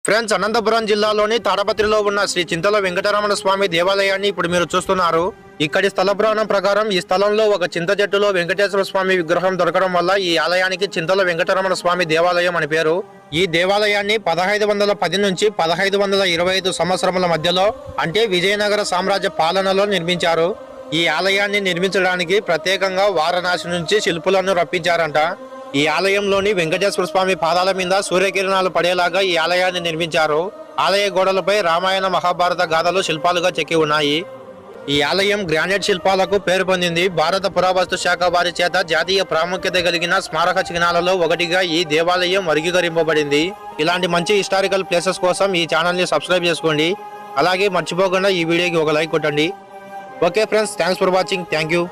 Friends, Anantapuram జిల్లాలోని తాడపత్రిలో ఉన్న శ్రీ చింతల వెంకటరమణ స్వామి దేవాలయాన్ని ఇప్పుడు మీరు చూస్తున్నారు. ఇక్కడి స్థల పురాణం ప్రకారం ఈ స్థలంలో ఒక చింత చెట్టులో వెంకటేశ్వర స్వామి విగ్రహం దొరకడం వల్ల ఈ ఆలయానికి చింతల వెంకటరమణ స్వామి దేవాలయం అని పేరు. ఈ దేవాలయాన్ని 1510 నుంచి 1525 సంవత్సరముల మధ్యలో అంటే విజయనగర సామ్రాజ్య పాలనలో నిర్మించారు. ఈ ఆలయాన్ని నిర్మించడానికి ప్రత్యేకంగా వారణాసి నుంచి శిల్పులను రప్పించారంట. ఈ ఆలయంలోని వెంకటేశ్వర స్వామి పాదాల మీద సూర్యకిరణాలు పడేలాగా ఈ ఆలయాన్ని నిర్మించారు. ఆలయ గోడలపై రామాయణ మహాభారత గాథలు శిల్పాలుగా చెక్కి ఉన్నాయి. ఈ ఆలయం గ్రానైట్ శిల్పాలకు పేరు పొందింది. భారత పురావస్తు శాఖ వారి చేత జాతీయ ప్రాముఖ్యత కలిగిన స్మారక చిహ్నాలలో ఒకటిగా ఈ దేవాలయం వర్గీకరింపబడింది. ఇలాంటి మంచి హిస్టారికల్ ప్లేసెస్ కోసం ఈ ఛానల్ ని సబ్స్క్రైబ్ చేసుకోండి. అలాగే మర్చిపోకుండా ఈ వీడియోకి ఒక లైక్ కొట్టండి. Okay friends, thanks for watching. Thank you.